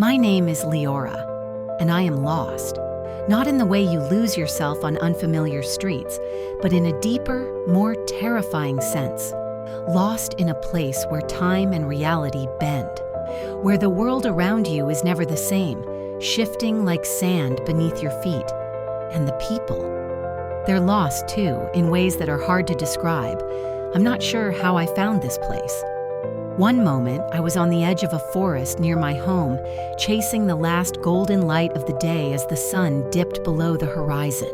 My name is Leora, and I am lost. Not in the way you lose yourself on unfamiliar streets, but in a deeper, more terrifying sense. Lost in a place where time and reality bend, where the world around you is never the same, shifting like sand beneath your feet. And the people. They're lost too, in ways that are hard to describe. I'm not sure how I found this place. One moment, I was on the edge of a forest near my home, chasing the last golden light of the day as the sun dipped below the horizon.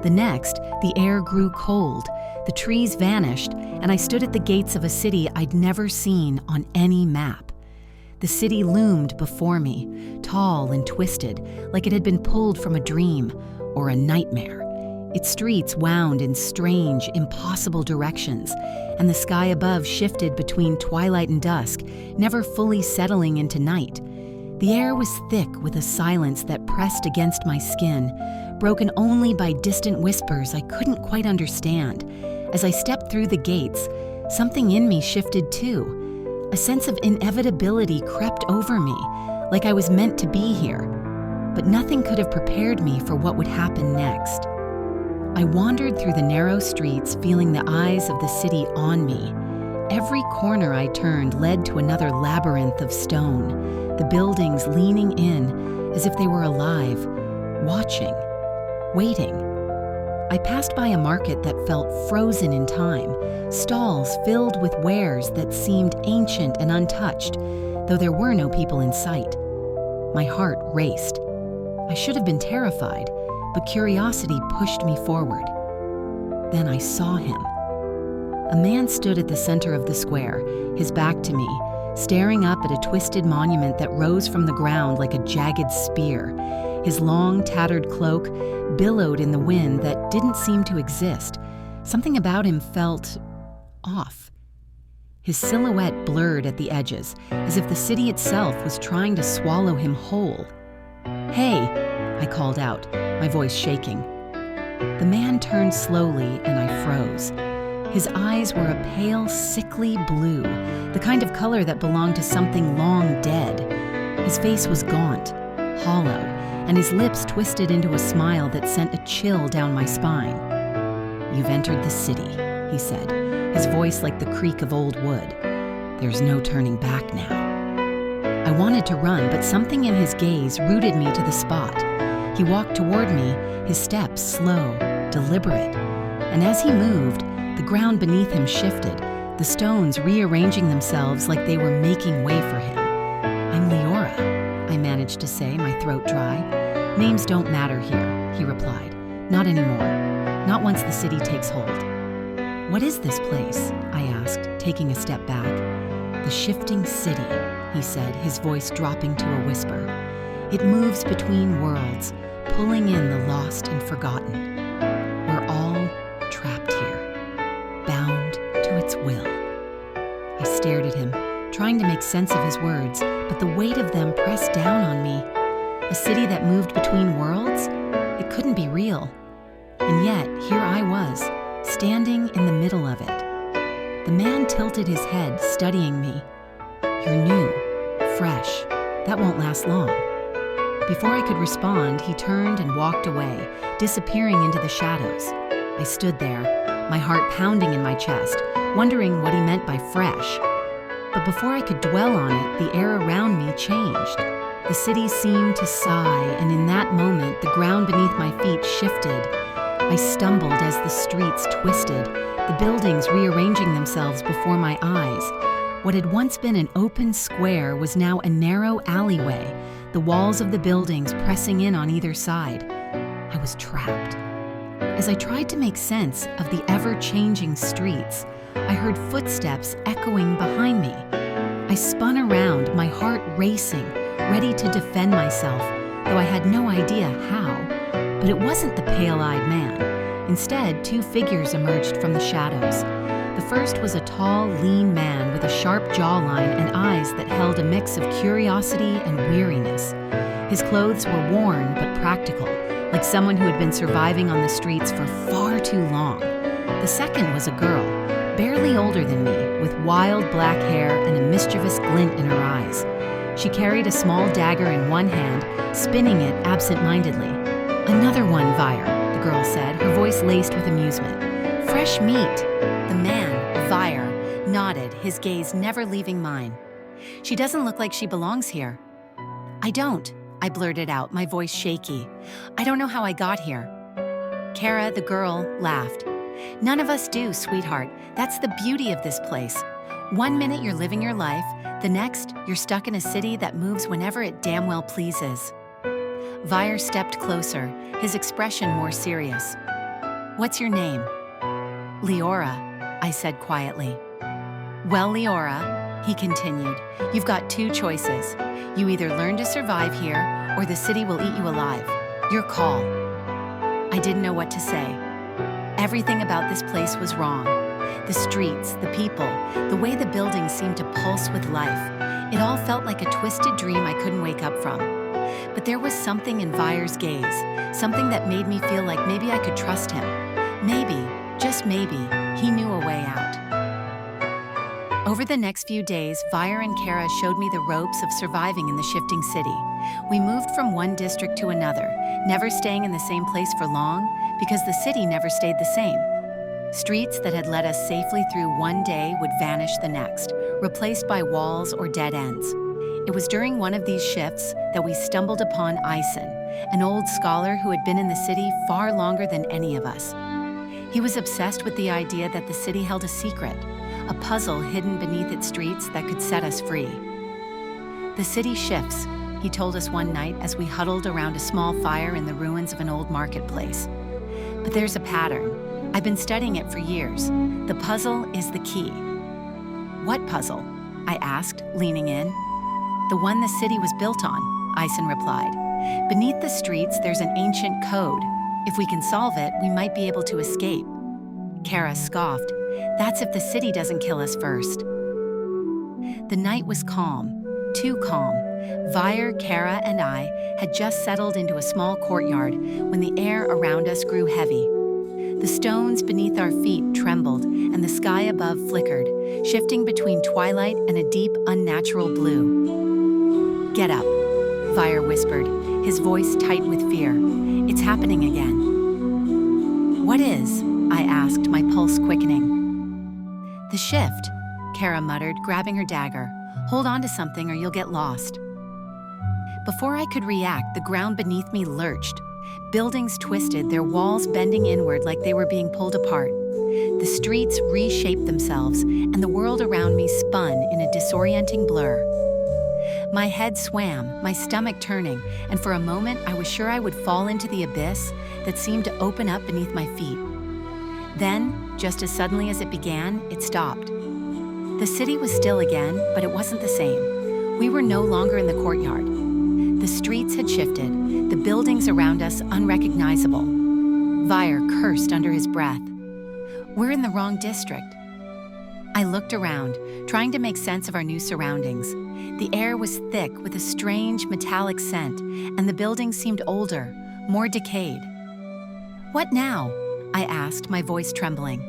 The next, the air grew cold, the trees vanished, and I stood at the gates of a city I'd never seen on any map. The city loomed before me, tall and twisted, like it had been pulled from a dream or a nightmare. Its streets wound in strange, impossible directions, and the sky above shifted between twilight and dusk, never fully settling into night. The air was thick with a silence that pressed against my skin, broken only by distant whispers I couldn't quite understand. As I stepped through the gates, something in me shifted too. A sense of inevitability crept over me, like I was meant to be here. But nothing could have prepared me for what would happen next. I wandered through the narrow streets, feeling the eyes of the city on me. Every corner I turned led to another labyrinth of stone, the buildings leaning in as if they were alive, watching, waiting. I passed by a market that felt frozen in time, stalls filled with wares that seemed ancient and untouched, though there were no people in sight. My heart raced. I should have been terrified, but curiosity pushed me forward. Then I saw him. A man stood at the center of the square, his back to me, staring up at a twisted monument that rose from the ground like a jagged spear. His long, tattered cloak billowed in the wind that didn't seem to exist. Something about him felt off. His silhouette blurred at the edges, as if the city itself was trying to swallow him whole. "Hey," I called out, my voice shaking. The man turned slowly, and I froze. His eyes were a pale, sickly blue, the kind of color that belonged to something long dead. His face was gaunt, hollow, and his lips twisted into a smile that sent a chill down my spine. "You've entered the city," he said, his voice like the creak of old wood. "There's no turning back now." I wanted to run, but something in his gaze rooted me to the spot. He walked toward me, his steps slow, deliberate. And as he moved, the ground beneath him shifted, the stones rearranging themselves like they were making way for him. "I'm Leora," I managed to say, my throat dry. "Names don't matter here," he replied. "Not anymore. Not once the city takes hold." "What is this place?" I asked, taking a step back. "The shifting city," he said, his voice dropping to a whisper. "It moves between worlds, pulling in the lost and forgotten. We're all trapped here, bound to its will." I stared at him, trying to make sense of his words, but the weight of them pressed down on me. A city that moved between worlds? It couldn't be real. And yet, here I was, standing in the middle of it. The man tilted his head, studying me. "You're new, fresh. That won't last long." Before I could respond, he turned and walked away, disappearing into the shadows. I stood there, my heart pounding in my chest, wondering what he meant by fresh. But before I could dwell on it, the air around me changed. The city seemed to sigh, and in that moment, the ground beneath my feet shifted. I stumbled as the streets twisted, the buildings rearranging themselves before my eyes. What had once been an open square was now a narrow alleyway, the walls of the buildings pressing in on either side. I was trapped. As I tried to make sense of the ever-changing streets, I heard footsteps echoing behind me. I spun around, my heart racing, ready to defend myself, though I had no idea how. But it wasn't the pale-eyed man. Instead, two figures emerged from the shadows. The first was a tall, lean man with a sharp jawline and eyes that held a mix of curiosity and weariness. His clothes were worn but practical, like someone who had been surviving on the streets for far too long. The second was a girl, barely older than me, with wild black hair and a mischievous glint in her eyes. She carried a small dagger in one hand, spinning it absent-mindedly. "Another one, Vire," the girl said, her voice laced with amusement. "Fresh meat." The man, Vire, nodded, his gaze never leaving mine. "She doesn't look like she belongs here." "I don't," I blurted out, my voice shaky. "I don't know how I got here." Kara, the girl, laughed. "None of us do, sweetheart. That's the beauty of this place. One minute you're living your life, the next you're stuck in a city that moves whenever it damn well pleases." Vire stepped closer, his expression more serious. "What's your name?" "Leora," I said quietly. "Well, Leora," he continued, "you've got two choices. You either learn to survive here, or the city will eat you alive. Your call." I didn't know what to say. Everything about this place was wrong. The streets, the people, the way the buildings seemed to pulse with life. It all felt like a twisted dream I couldn't wake up from. But there was something in Vire's gaze, something that made me feel like maybe I could trust him. Maybe, just maybe, he knew a way out. Over the next few days, Vire and Kara showed me the ropes of surviving in the shifting city. We moved from one district to another, never staying in the same place for long because the city never stayed the same. Streets that had led us safely through one day would vanish the next, replaced by walls or dead ends. It was during one of these shifts that we stumbled upon Ison, an old scholar who had been in the city far longer than any of us. He was obsessed with the idea that the city held a secret, a puzzle hidden beneath its streets that could set us free. "The city shifts," he told us one night as we huddled around a small fire in the ruins of an old marketplace. "But there's a pattern. I've been studying it for years. The puzzle is the key." "What puzzle?" I asked, leaning in. "The one the city was built on," Ison replied. "Beneath the streets, there's an ancient code. If we can solve it, we might be able to escape." Kara scoffed. "That's if the city doesn't kill us first." The night was calm, too calm. Vire, Kara, and I had just settled into a small courtyard when the air around us grew heavy. The stones beneath our feet trembled, and the sky above flickered, shifting between twilight and a deep, unnatural blue. "Get up," Vire whispered, his voice tight with fear. "It's happening again." "What is?" I asked, my pulse quickening. "The shift," Kara muttered, grabbing her dagger. "Hold on to something or you'll get lost." Before I could react, the ground beneath me lurched. Buildings twisted, their walls bending inward like they were being pulled apart. The streets reshaped themselves, and the world around me spun in a disorienting blur. My head swam, my stomach turning, and for a moment I was sure I would fall into the abyss that seemed to open up beneath my feet. Then, just as suddenly as it began, it stopped. The city was still again, but it wasn't the same. We were no longer in the courtyard. The streets had shifted, the buildings around us unrecognizable. Vire cursed under his breath. "We're in the wrong district." I looked around, trying to make sense of our new surroundings. The air was thick with a strange metallic scent, and the buildings seemed older, more decayed. "What now?" I asked, my voice trembling.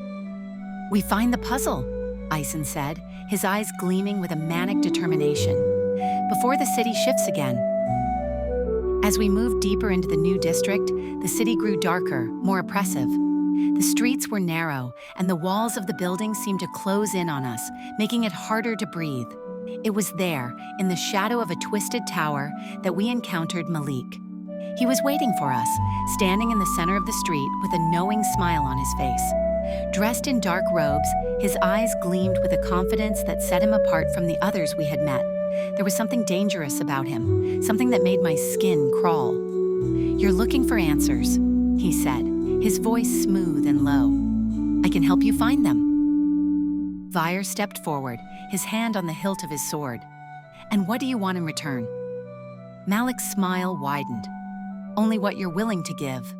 "We find the puzzle," Ison said, his eyes gleaming with a manic determination. "Before the city shifts again." As we moved deeper into the new district, the city grew darker, more oppressive. The streets were narrow, and the walls of the buildings seemed to close in on us, making it harder to breathe. It was there, in the shadow of a twisted tower, that we encountered Malik. He was waiting for us, standing in the center of the street with a knowing smile on his face. Dressed in dark robes, his eyes gleamed with a confidence that set him apart from the others we had met. There was something dangerous about him, something that made my skin crawl. "You're looking for answers," he said, his voice smooth and low. "I can help you find them." Vire stepped forward, his hand on the hilt of his sword. "And what do you want in return?" Malik's smile widened. "Only what you're willing to give."